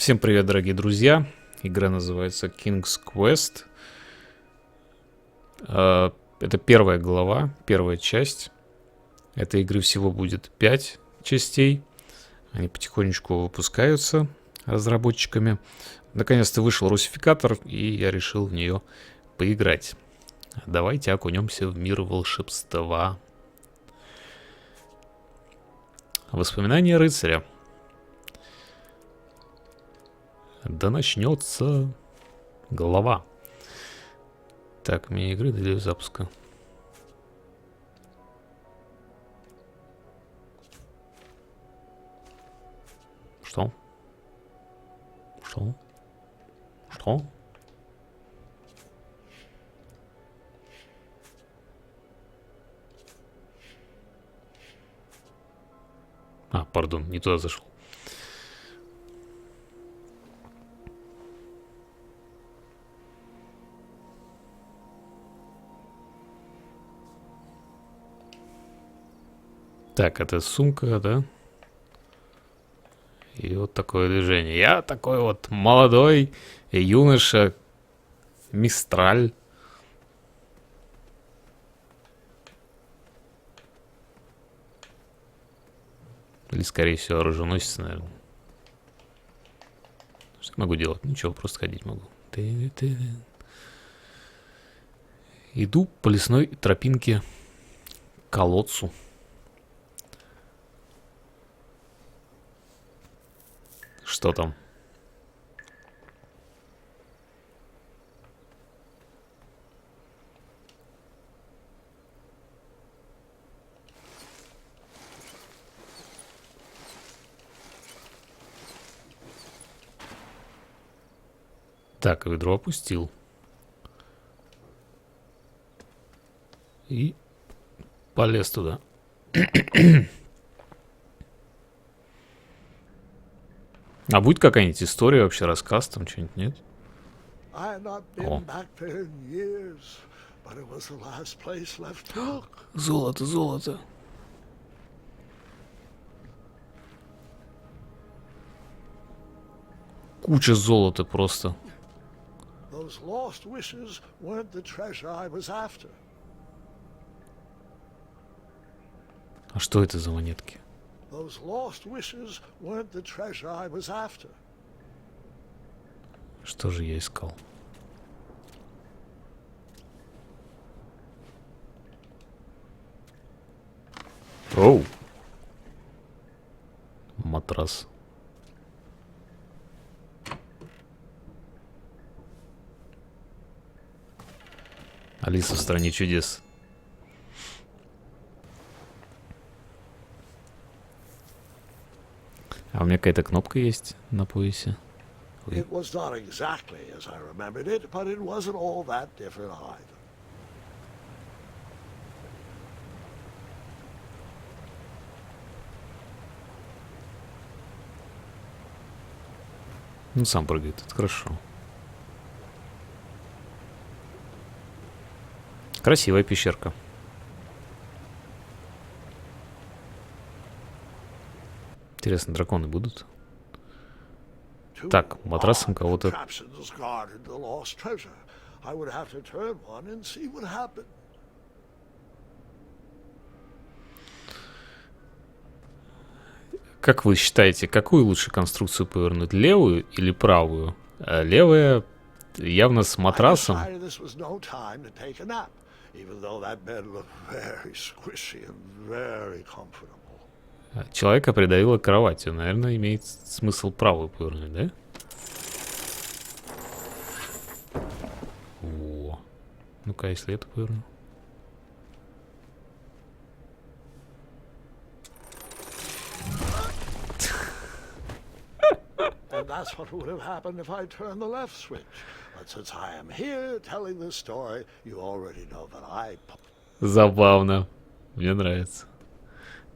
Всем привет, дорогие друзья. Игра называется King's Quest. Это первая глава, первая часть. Этой игры всего будет 5 частей. Они потихонечку выпускаются разработчиками. Наконец-то вышел русификатор, и я решил в нее поиграть. Давайте окунемся в мир волшебства. Воспоминания рыцаря. Да начнется глава. Так, мини-игры для запуска. Что? Что? Что? А, пардон, не туда зашел. Так, это сумка, да? И вот такое движение. Я такой вот молодой юноша, мистраль. Или, скорее всего, оруженосец, наверное. Что я могу делать? Ничего, просто ходить могу. Иду по лесной тропинке к колодцу. Что там? Так, ведро опустил. И полез туда. А будет какая-нибудь история вообще, рассказ там, что-нибудь, нет? О. Золото, золото. Куча золота просто. А что это за монетки? Что же я искал? Оу. Матрас. Алиса в стране чудес. А у меня какая-то кнопка есть на поясе. It was not exactly as I remembered it, but it wasn't all that different either. Ну, сам прыгает, это хорошо. Красивая пещерка. Интересно, драконы будут? Так, матрасом кого-то... Как вы считаете, какую лучше конструкцию повернуть? Левую или правую? Левая явно с матрасом. Человека придавило к кровати. Наверное, имеет смысл правую повернуть, да? О. Ну-ка, если это поверну. And that's what would have happened if I turned the left switch. But since I am here telling this story, you already know that I... Забавно. Мне нравится.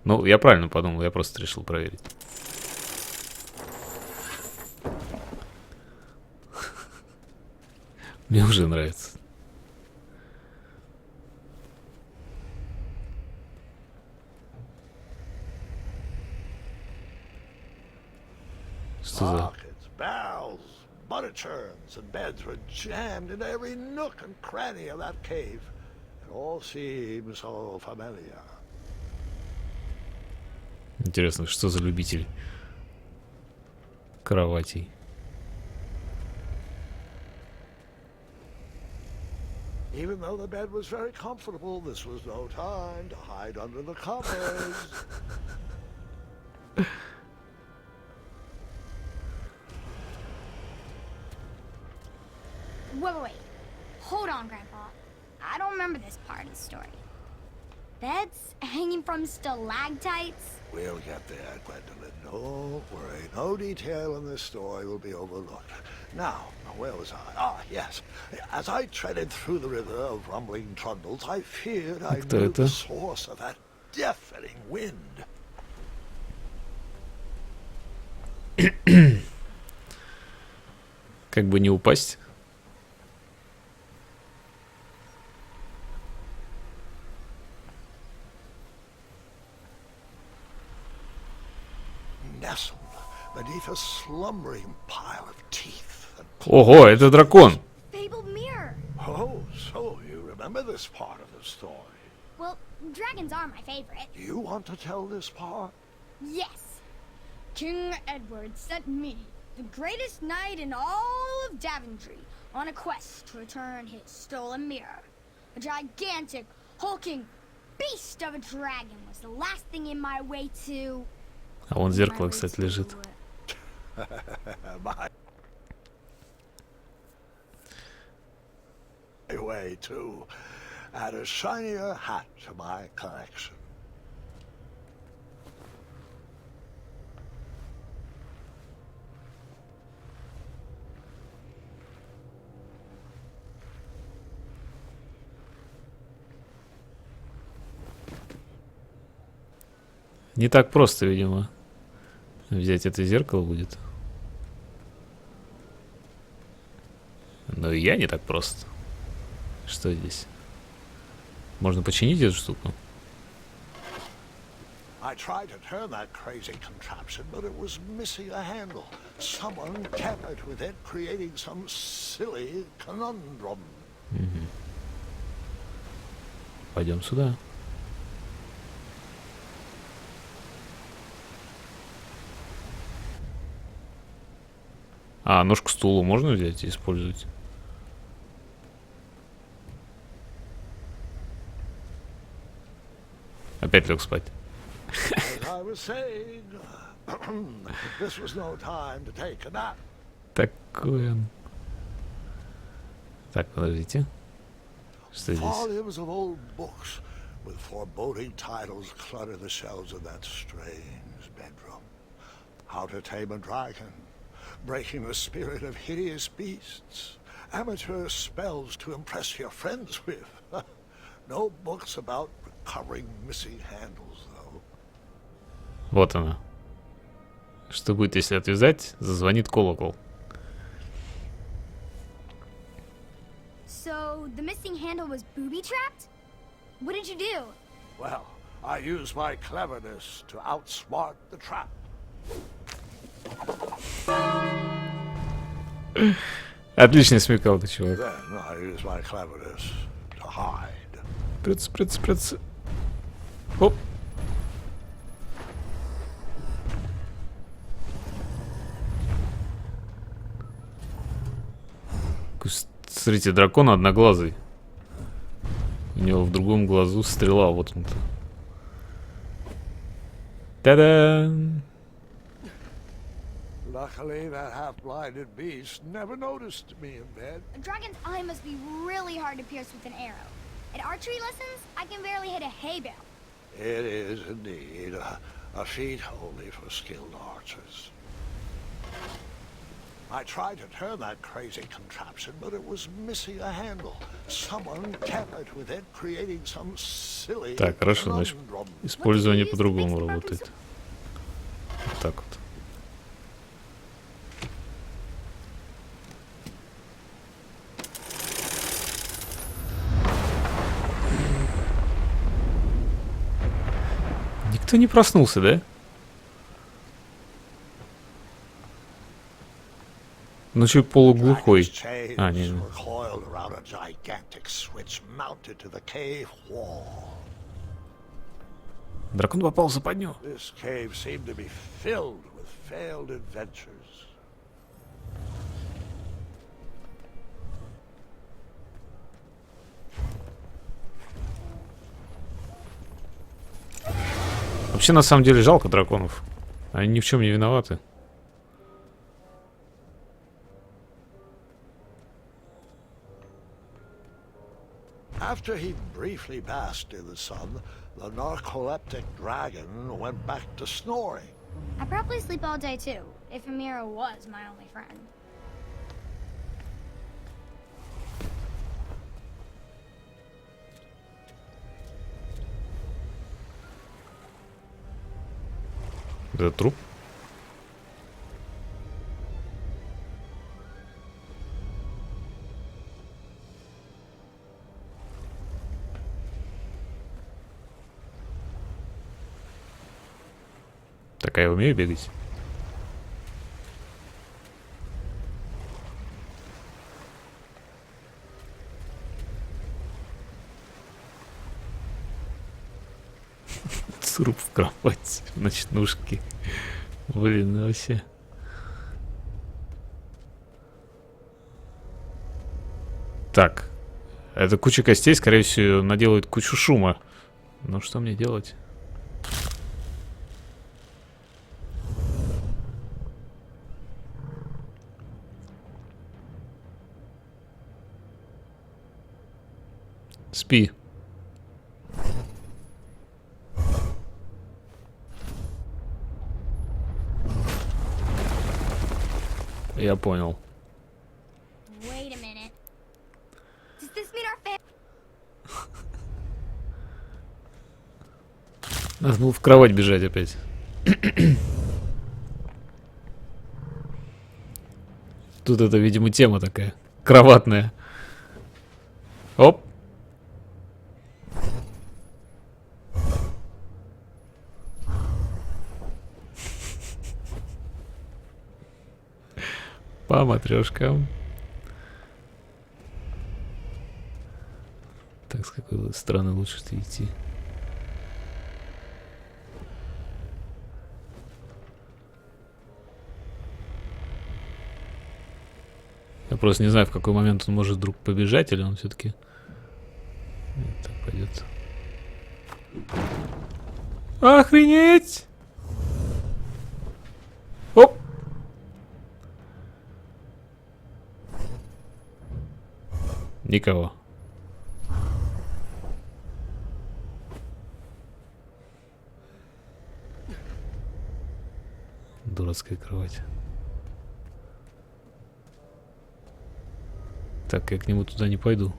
Ну, я правильно подумал, я просто решил проверить. Мне уже нравится. Что за... barrels, butter churns, and beds were jammed into every nook and cranny of that cave. It all seems so familiar. Интересно, что за любитель кроватей? Even though the bed was very comfortable, this was no time to hide under the covers. Wait. Hold on, Grandpa. I don't remember this part of the story. Beds hanging from stalactites? We'll get there, Gwendolyn. Don't worry. No detail in this story will be overlooked. Now, where was I? Ah, yes. As I treaded through the river of rumbling trundles, I feared I knew the source of that deafening wind. Как бы не упасть. Nestled beneath a slumbering pile of teeth. Ого, это дракон. Fabled mirror. Oh, so you remember this part of the story? Well, dragons are my favorite. You want to tell this part? Yes. King Edward sent me, the greatest knight in all of Daventry, on a quest to return his stolen mirror. A gigantic, hulking beast of a dragon was the last thing in my way to... А вон зеркало, кстати, лежит. My way to add a shinier hat to my collection. Не так просто, видимо, взять это зеркало будет. Но и я не так просто. Что здесь? Можно починить эту штуку? I tried to turn that crazy contraption, but it was missing a handle. Someone tampered with it, creating some silly conundrum. Пойдем сюда. А, ножку стула можно взять и использовать? Опять лег спать. As I was saying, this was no time to take a nap. Такой он. Так, подождите. Что здесь? Volumes of old books with foreboding titles clutter the shelves of that strange bedroom. How to Tame a Dragon, Breaking the Spirit of Hideous Beasts, Amateur Spells to Impress Your Friends with. No books about recovering missing handles, though. Вот она. Что будет, если отвязать? Зазвонит колокол. So, the missing handle was booby-trapped? What did you do? Well, I used my cleverness to outsmart the trap. Отличный смекалка, чувак. Then I used my cleverness to hide. Прец. Оп. Смотрите, дракон одноглазый. У него в другом глазу стрела, вот он-то. Та-да! Luckily, that half-blinded beast never noticed me in bed. A dragon's eye must be really hard to pierce with an arrow. At archery lessons, I can barely hit a hay bale. It is indeed a feat only for skilled archers. I tried to turn that crazy contraption, but it was missing a handle. Someone tampered with it, creating some silly Так, хорошо, значит, conundrum. использование по-другому работает. Вот так вот. Никто не проснулся, да? Ну, чуть полуглухой. Chains А, не. were coiled around a gigantic switch mounted to the cave wall. Дракон попал в западню. This cave seemed to be filled with failed adventures. Вообще, на самом деле, жалко драконов. Они ни в чем не виноваты. After he briefly basked in the sun, the narcoleptic dragon went back to snoring. I'd probably sleep all day too, if Amira was my only friend. Это труп? Так, а я умею бегать? Труп в кровать, в ночнушке. Блин, вообще. Так. Это куча костей, скорее всего, наделает кучу шума. Ну, что мне делать? Спи. Я понял. Wait a minute. Does this mean our family? Надо было в кровать бежать опять. Тут это, видимо, тема такая. Кроватная. Оп. По матрешкам. Так, с какой стороны лучше-то идти? Я просто не знаю, в какой момент он может вдруг побежать, или он все-таки так пойдет. Охренеть! Оп! Никого. Дурацкая кровать. Так, я к нему туда не пойду.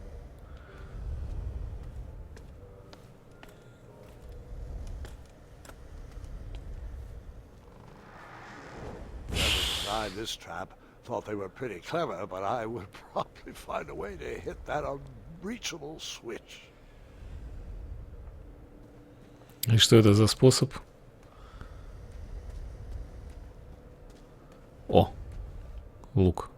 Whoever designed this trap thought they were pretty clever, but I would probably find a way to hit that unreachable switch. И что это за способ? О! Лук.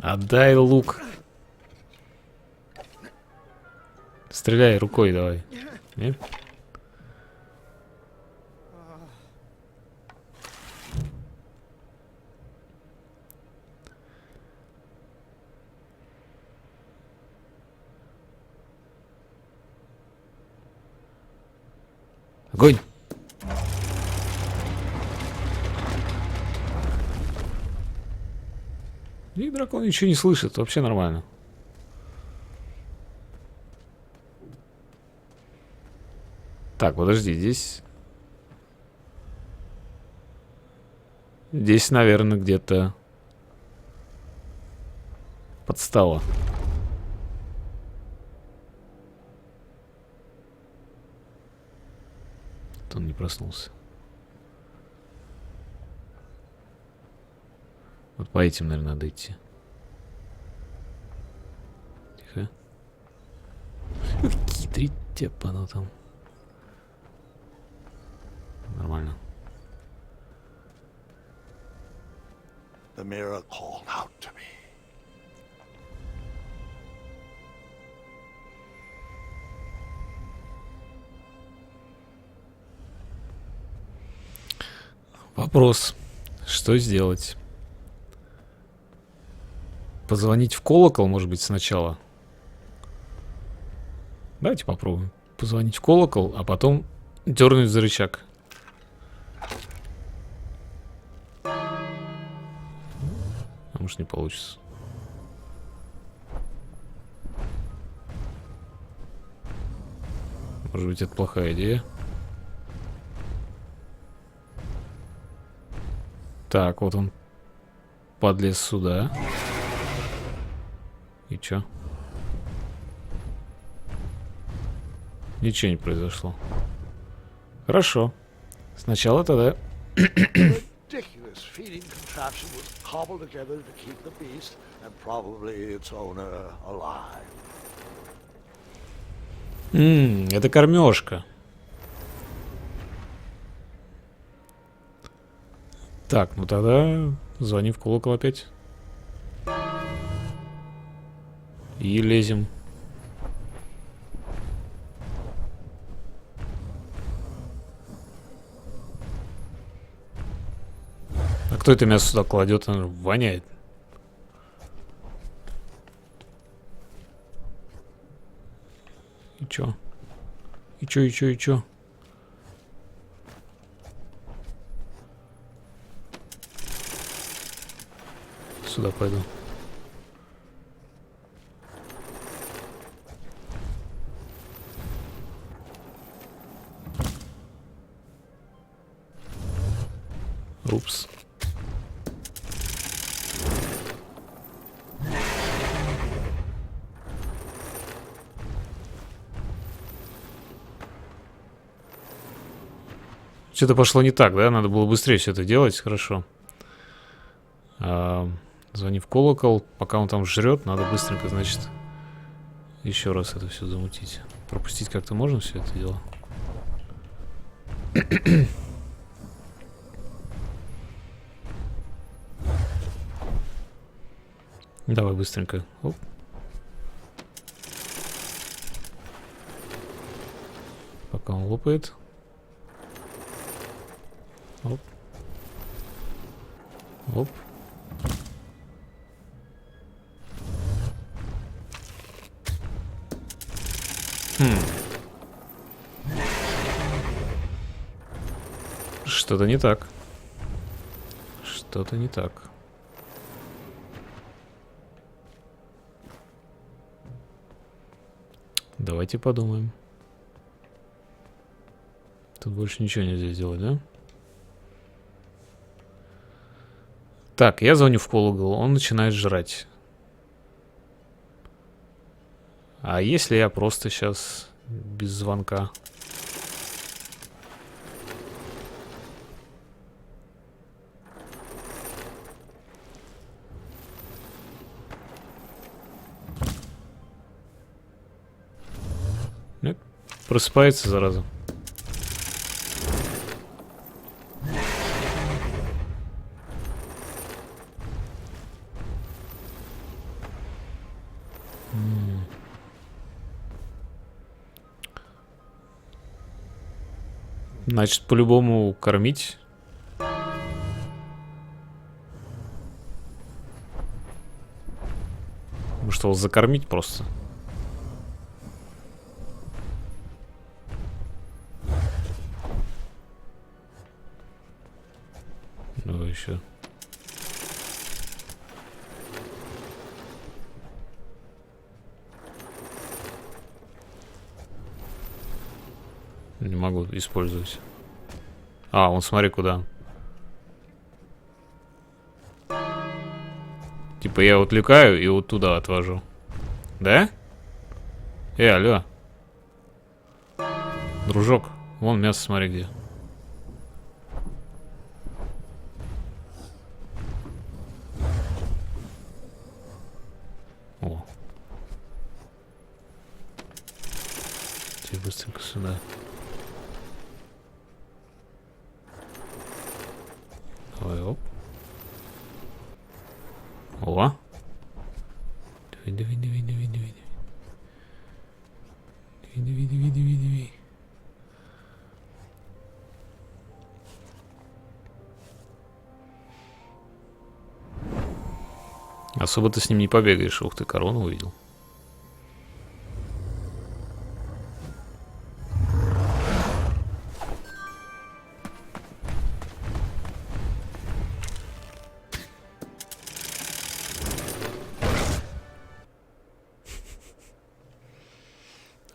Отдай лук. Стреляй рукой давай. Нет? Огонь! И дракон ничего не слышит, вообще нормально. Так, подожди, здесь... Здесь, наверное, где-то подстава. Он не проснулся. Вот по этим, наверное, надо идти. Ядрить тепану там. Нормально. The mirror called out to me. Вопрос. Что сделать? Позвонить в колокол, может быть, сначала? Давайте попробуем. Позвонить в колокол, а потом дернуть за рычаг. А может, не получится. Может быть, это плохая идея. Так, вот он подлез сюда. И чё? Ничего не произошло. Хорошо. Сначала тогда... Ridiculous feeding contraption was cobbled together to keep the beast and probably its owner alive. Это кормежка. Так, ну тогда звони в колокол опять. И лезем. А кто это мясо сюда кладет? Оно воняет. И чё? И чё, и чё, и чё? Сюда пойду. Упс. Что-то пошло не так, да? Надо было быстрее все это делать. Хорошо. Звони в колокол. Пока он там жрет, надо быстренько, значит, еще раз это все замутить. Пропустить как-то можно все это дело? Давай быстренько. Оп. Пока он лопает. Оп. Оп. Что-то не так. Что-то не так. Давайте подумаем. Тут больше ничего нельзя сделать, да? Так, я звоню в колокол, он начинает жрать. А если я просто сейчас без звонка? Нет, просыпается зараза. Значит, по-любому кормить. Может, его закормить просто? Давай еще. Не могу использовать. А, он смотри куда. Типа я отвлекаю и вот туда отвожу. Да? Алло. Дружок, вон мясо, смотри где. О. Ты быстренько сюда. Давай, оп. О! Давай. Давай. Особо ты с ним не побегаешь. Ух ты, корону увидел.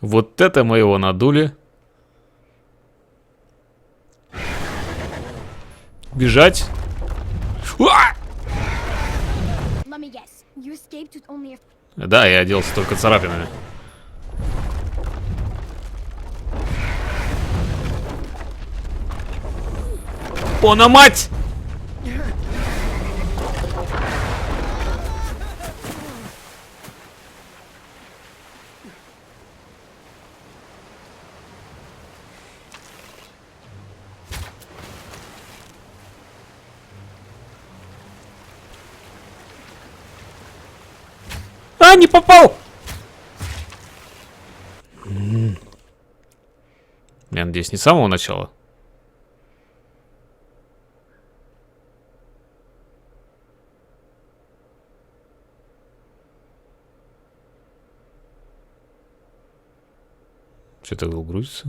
Вот это мы его надули. Бежать. Да, я оделся только царапинами. О, на мать! А, не попал! Я надеюсь, не с самого начала. Что-то грузится.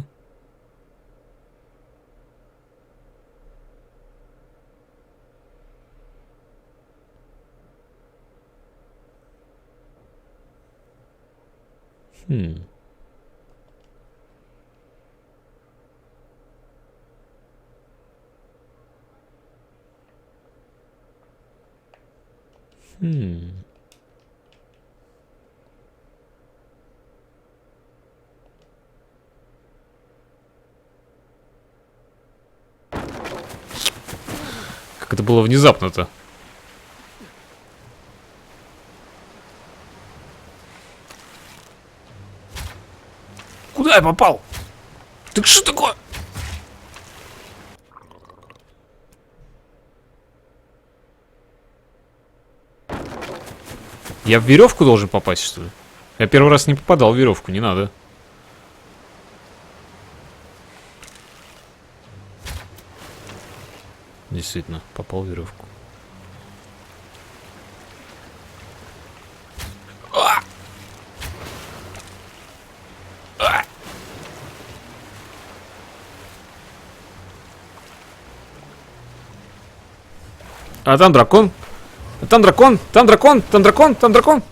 Как это было внезапно-то. Куда я попал? Так что такое? Я в веревку должен попасть, что ли? Я первый раз не попадал в веревку, не надо. Действительно, попал в веревку. А там дракон. Там дракон, там дракон, там дракон, там дракон.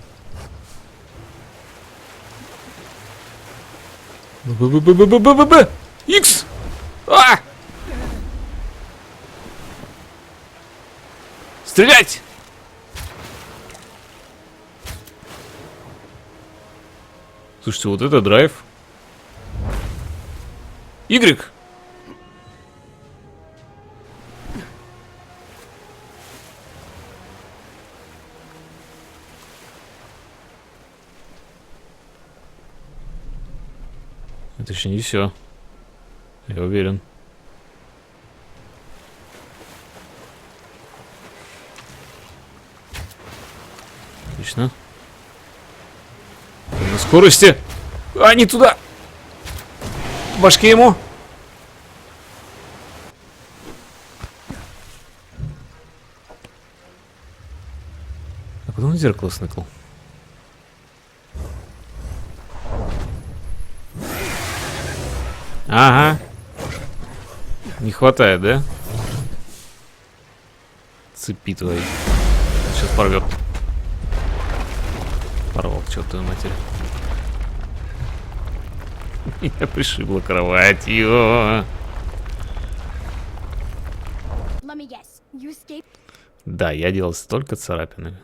Б-б-б-б-б-б-б. Икс! А! Стрелять! Слушайте, вот это драйв. Y. Это еще не все. Я уверен. Отлично. На скорости. А, не туда. В башке ему. А куда он зеркало сныкал? Ага. Не хватает, да? Цепи твои. Сейчас порвет. Порвал, чертовой матери. Меня пришибло кроватью. Да, я делался только царапинами.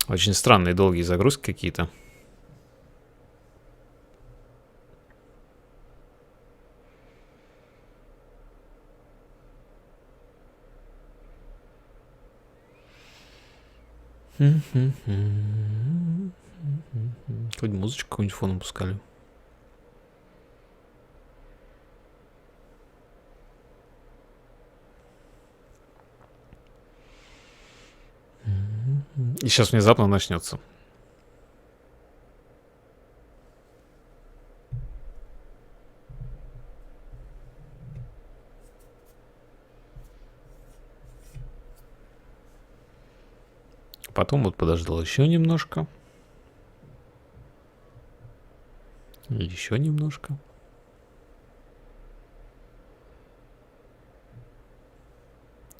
Очень странные долгие загрузки какие-то. Хоть музычку какую-нибудь фоном пускали. И сейчас внезапно начнется. Потом вот подождал еще немножко. Еще немножко.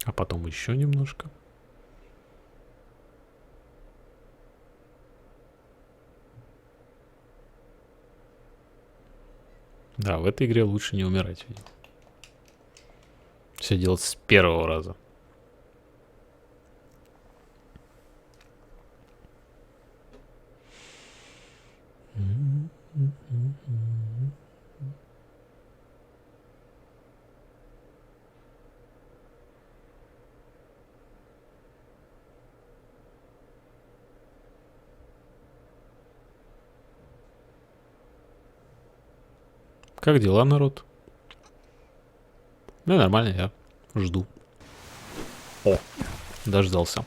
А потом еще немножко. Да, в этой игре лучше не умирать. Все делать с первого раза. Как дела, народ? Ну, нормально, я жду. О, дождался.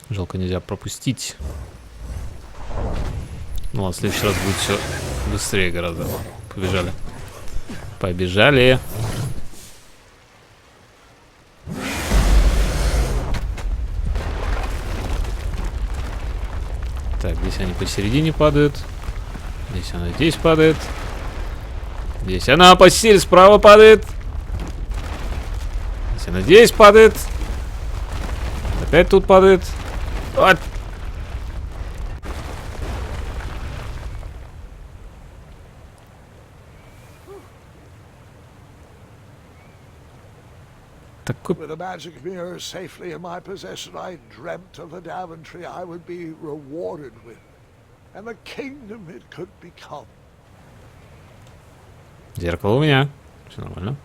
Жалко, нельзя пропустить. Ну ладно, в следующий раз будет все быстрее гораздо. Побежали. Побежали. Так, здесь они посередине падают. Здесь она здесь падает. Здесь она посередине справа падает. Здесь она здесь падает. Опять тут падает. Вот. Такой... With a magic mirror safely in my possession, I dreamt of the Daventry I would be rewarded with, and the kingdom it could become. Зеркало у меня. Все нормально.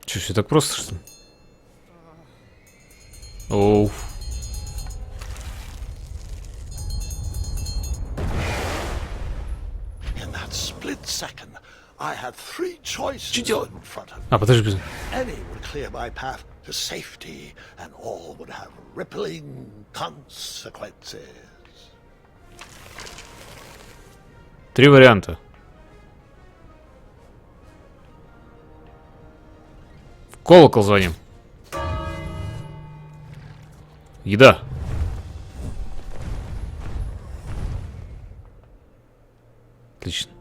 Че, все так просто, что ли? Оу. In that split second, I had three choices делать? in front of me. А, подожди. Any would clear my path to safety, and all would have rippling consequences. Три варианта. В колокол звоним. Еда. Отлично.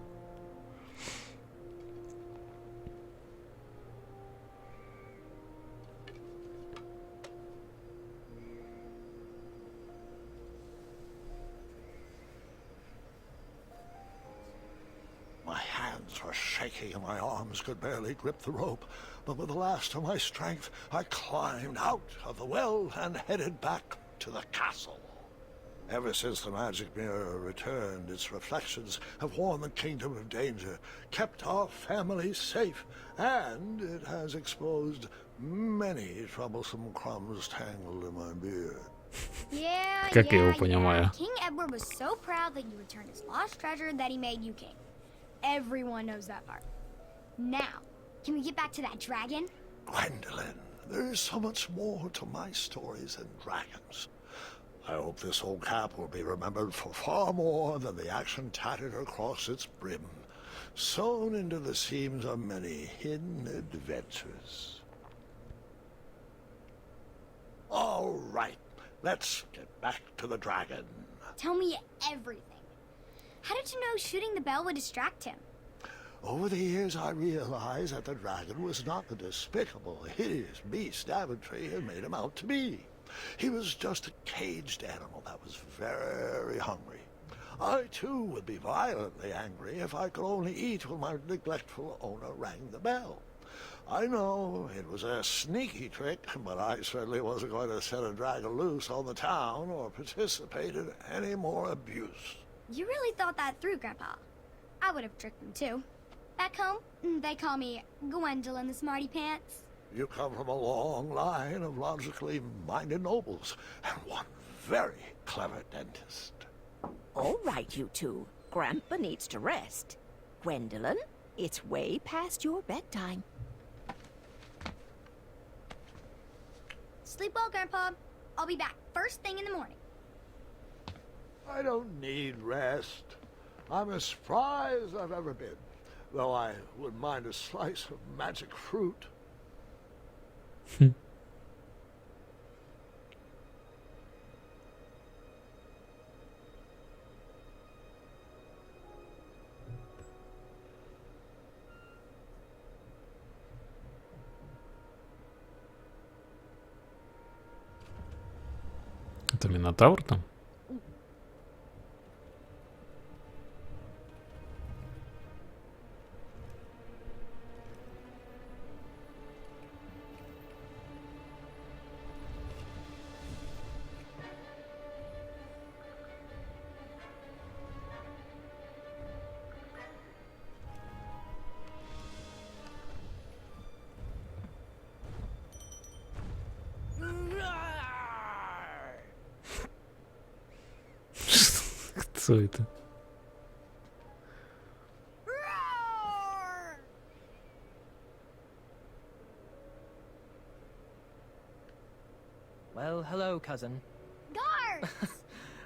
My hands were shaking and my arms could barely grip the rope, but with the last of my strength, I climbed out of the well and headed back to the castle. Ever since the magic mirror returned, its reflections have warned the kingdom of danger, kept our family safe, and it has exposed many troublesome crumbs tangled in my beard. Yeah, Как я его yeah. понимаю. King Edward was so proud that you returned his lost treasure that he made you king. Everyone knows that part. Now, can we get back to that dragon? Gwendolyn, there is so much more to my stories than dragons. I hope this old cap will be remembered for far more than the action tattered across its brim, sewn into the seams of many hidden adventures. All right, let's get back to the dragon. Tell me everything. How did you know shooting the bell would distract him? Over the years, I realized that the dragon was not the despicable, hideous beast Daventry had made him out to be. He was just a caged animal that was very hungry. I, too, would be violently angry if I could only eat when my neglectful owner rang the bell. I know it was a sneaky trick, but I certainly wasn't going to set a dragon loose on the town or participate in any more abuse. You really thought that through, Grandpa. I would have tricked them too. Back home, they call me Gwendolyn the Smarty Pants. You come from a long line of logically minded nobles, and one very clever dentist. All right, you two. Grandpa needs to rest. Gwendolyn, it's way past your bedtime. Sleep well, Grandpa. I'll be back first thing in the morning. I don't need rest. I'm as spry as I've ever been, though I wouldn't mind a slice of magic fruit. Это Минотавр там? Кто это? Well, hello, cousin. Guards!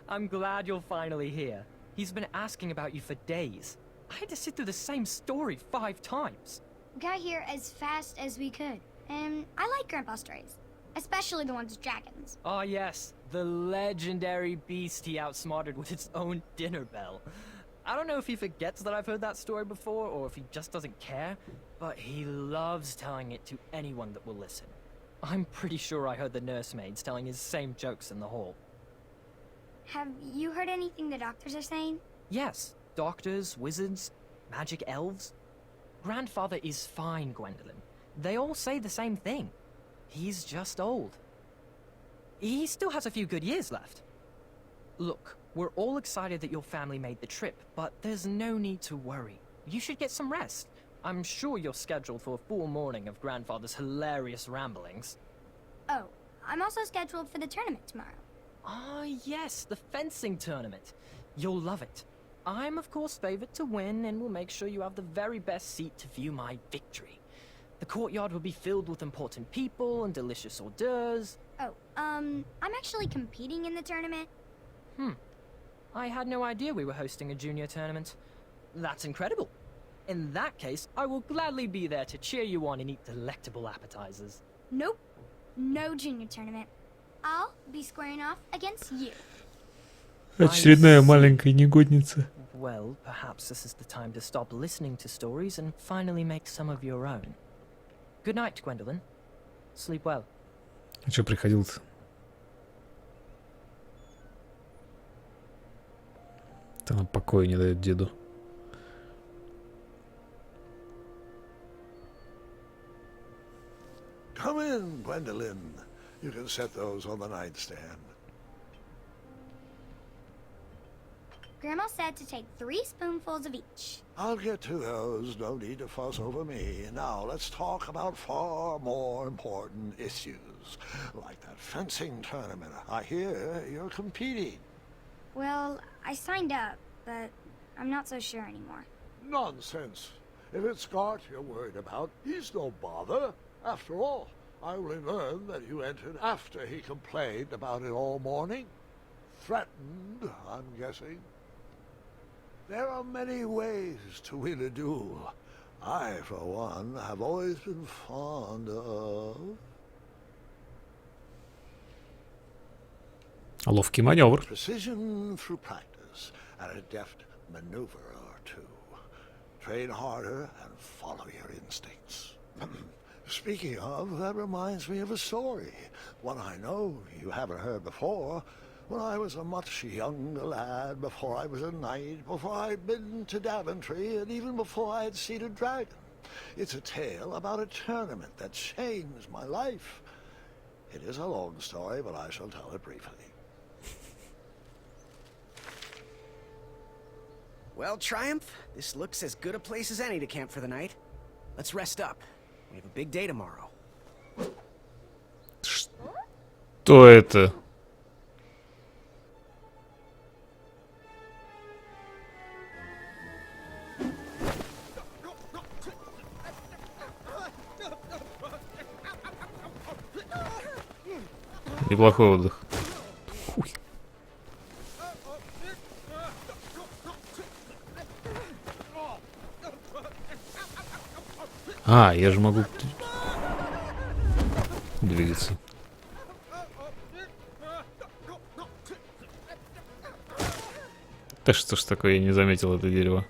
I'm glad you're finally here. He's been asking about you for days. I had to sit through the same story 5 times. We got here as fast as we could, and I like Grandpa's stories, especially the ones with dragons. Ah, yes, the legendary beast he outsmarted with its own dinner bell. I don't know if he forgets that I've heard that story before, or if he just doesn't care, but he loves telling it to anyone that will listen. I'm pretty sure I heard the nursemaids telling his same jokes in the hall. Have you heard anything the doctors are saying? Yes, doctors, wizards, magic elves. Grandfather is fine, Gwendolyn. They all say the same thing. He's just old. He still has a few good years left. Look, we're all excited that your family made the trip, but there's no need to worry. You should get some rest. I'm sure you're scheduled for a full morning of Grandfather's hilarious ramblings. Oh, I'm also scheduled for the tournament tomorrow. Ah, yes, the fencing tournament. You'll love it. I'm, of course, favored to win, and will make sure you have the very best seat to view my victory. The courtyard will be filled with important people and delicious hors d'oeuvres. Oh, I'm actually competing in the tournament. I had no idea we were hosting a junior tournament. That's incredible. In that case, I will gladly be there to cheer you on and eat delectable appetizers. Nope, no junior tournament. I'll be squaring off against you. Очередная маленькая негодница. Well, perhaps this is the time to stop listening to stories and finally make some of your own. Good night, Gwendolyn. Sleep well. А что приходил-то? Это нам покоя не дает деду. Come in, Gwendolyn. You can set those on the nightstand. Grandma said to take 3 spoonfuls of each. I'll get to those. No need to fuss over me. Now, let's talk about far more important issues. Like that fencing tournament. I hear you're competing. Well, I signed up, but I'm not so sure anymore. Nonsense. If it's Scott you're worried about, he's no bother. After all, I only learned that you entered after he complained about it all morning. Threatened, I'm guessing. There are many ways to win a duel. I, for one, have always been fond of... Ловкий маневр. precision through practice and a deft maneuver or two. Train harder and follow your instincts. Speaking of, that reminds me of a story. One I know you haven't heard before. When I was a much younger lad, before I was a knight, before I'd been to Daventry, and even before I had seen a dragon, It's a tale about a tournament that changed my life. It is a long story, but I shall tell it briefly. Well, Triumph, this looks as good a place as any to camp for the night. Let's rest up. We have a big day tomorrow. Что это? Неплохой отдых. Фуй. А, я же могу двигаться. Да что ж такое, я не заметил это дерево.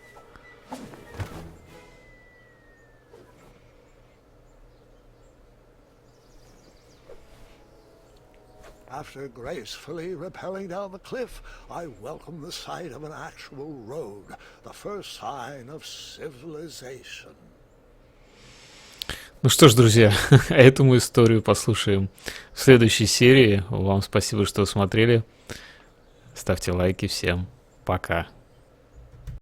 After gracefully rappelling down the cliff, I welcome the sight of an actual road, the first sign of civilization. Ну что ж, друзья, эту мы историю послушаем в следующей серии. Вам спасибо, что смотрели. Ставьте лайки. Всем пока.